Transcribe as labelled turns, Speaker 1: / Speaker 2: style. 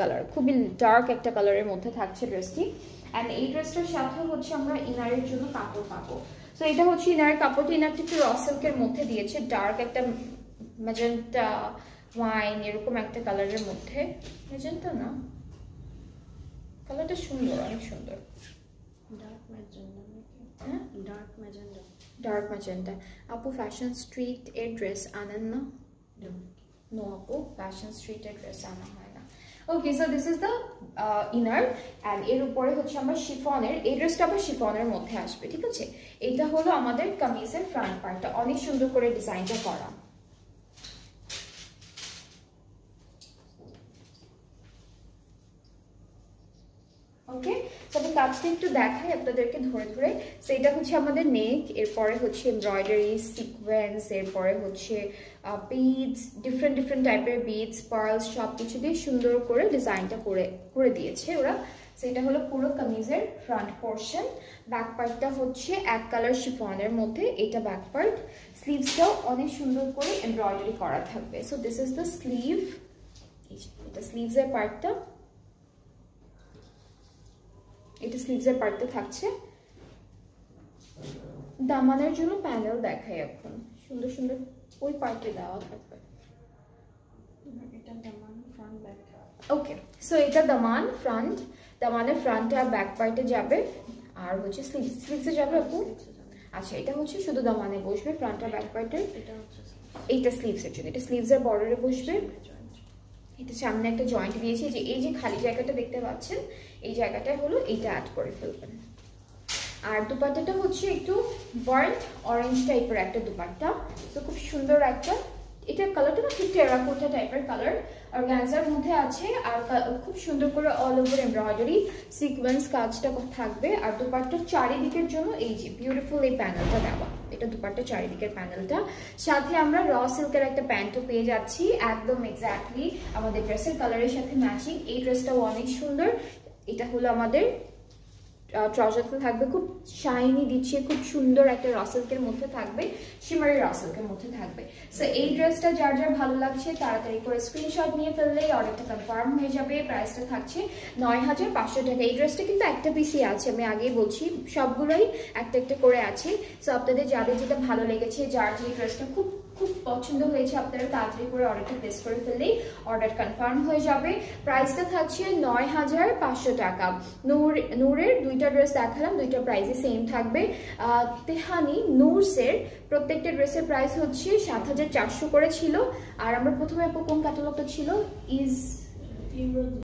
Speaker 1: Colour, খুবই dark একটা কালারের মধ্যে থাকছে ড্রেসটি। অ্যান্ড এই ড্রেসটার সাথে হচ্ছে আমরা ইনারের জন্য কাপড় পাবো। সো এটা হচ্ছে ইনারের কাপড়টা, ইনারটা একটু র সিল্কের মধ্যে দিয়েছে, ডার্ক একটা ম্যাজেন্টা ওয়াইন এরকম একটা কালারের মধ্যে। ম্যাজেন্টা না, কালারটা সুন্দর, অনেক সুন্দর।
Speaker 2: ডার্ক ম্যাজেন্টা,
Speaker 1: হ্যাঁ
Speaker 2: ডার্ক ম্যাজেন্টা,
Speaker 1: ডার্ক ম্যাজেন্টা। আপু ফ্যাশন স্ট্রিট এর ড্রেস আনেন না? নো আপু, ফ্যাশন স্ট্রিট এর ড্রেস আনা হয় না। Okay, so this is the inner and এর উপরে হচ্ছে আমরা শিফনের, এই ড্রেসটা আবার শিফনের মধ্যে আসবে, ঠিক আছে। এটা হলো আমাদের কামিজের ফ্রন্ট পার্টটা, অনেক সুন্দর করে ডিজাইনটা করা। ওকে, তবে কাজটা একটু দেখাই আপনাদেরকে ধরে ধরে। সো এটা হচ্ছে আমাদের নেক, এরপরে হচ্ছে এমব্রয়ডারি, সিকোয়েন্স, এরপরে হচ্ছে বিডস, ডিফারেন্ট ডিফারেন্ট টাইপের বিডস, পার্লস, সব কিছু দিয়ে সুন্দর করে ডিজাইনটা করে দিয়েছে ওরা। সো এটা হলো পুরো কামিজের ফ্রন্ট পোর্শন। ব্যাক পার্টটা হচ্ছে এক কালার শিফনের মধ্যে, এটা ব্যাক পার্ট। স্লিভসটাও অনেক সুন্দর করে এমব্রয়ডারি করা থাকবে। So this is the sleeve, এটা স্লিভসের পার্টটা, এটা স্লিভসের পার্টটা থাকছে। দামানের জন্য প্যানেল দেখাই এখন, সুন্দর সুন্দর ওই পার্টে দেওয়া থাকবে।
Speaker 2: এটা দামান ফ্রন্ট ব্যাক।
Speaker 1: ওকে, সো এটা দামান ফ্রন্ট, দামানের ফ্রন্টে আর ব্যাক পার্টে যাবে, আর হচ্ছে স্লিভসে যাবে আপু। আচ্ছা, এটা হচ্ছে শুধু দামানে বসবে, ফ্রন্ট আর ব্যাক পার্টে।
Speaker 2: এটা হচ্ছে
Speaker 1: এইটা স্লিভসের জন্য, এটা স্লিভসের বর্ডারে বসবে। এটা সামনে একটা জয়েন্ট দিয়েছি, যে এই যে খালি জায়গাটা দেখতে পাচ্ছেন, এই জায়গাটা হলো এইটা অ্যাড করে ফেলবেন। আর দুপাট্টাটা হচ্ছে একটু বার্ন্ট অরেঞ্জ টাইপের একটা দুপাট্টা। তো খুব সুন্দর একটা, এটা কালারটা না ঠিক টেরাকোটা টাইপের কালার, অর্গানজার মধ্যে আছে। আর খুব সুন্দর করে অল ওভার এমব্রয়ডারি সিকোয়েন্স কাজটা থাকবে। আর দুপাট্টার চারিদিকের জন্য এই যে বিউটিফুল এই প্যানেলটা দেওয়া, এটা দুপাট্টার চারিদিকের প্যানেলটা। সাথে আমরা র সিল্কের একটা প্যান্টও পেয়ে যাচ্ছি, একদম এক্স্যাক্টলি আমাদের ড্রেসের কালারের সাথে ম্যাচিং। এই ড্রেসটাও অনেক সুন্দর। এটা হলো আমাদের ট্রাউজারটা, থাকবে খুব শাইনি দিচ্ছে, খুব সুন্দর একটা র সিল্কের মধ্যে থাকবে, শিমারি র সিল্কের মধ্যে থাকবে। সো এই ড্রেসটা যার যার ভালো লাগছে তাড়াতাড়ি করে স্ক্রিনশট নিয়ে ফেললেই অর্ডারটা কনফার্ম হয়ে যাবে। প্রাইসটা থাকছে ৯,৫০০ টাকা। এই ড্রেসটা কিন্তু একটা পিসই আছে, আমি আগেই বলছি, সবগুলোই একটা একটা করে আছে। সো আপনাদের যাদের যেটা ভালো লেগেছে, যার যে ড্রেসটা খুব খুব পছন্দ হয়েছে, আপনারা তাড়াতাড়ি করে অর্ডারটা প্লেস করে ফেললেই অর্ডার কনফার্ম হয়ে যাবে। প্রাইসটা থাকছে ৯,৫০০ টাকা। নূরের দুইটা ড্রেস দেখালাম, দুইটা প্রাইসই সেম থাকবে। তেহানি নূরসের প্রত্যেকটা ড্রেসের প্রাইস হচ্ছে ৭,৪০০ করে ছিল। আর আমরা প্রথমে কোন ক্যাটালগটা ছিল, ইজ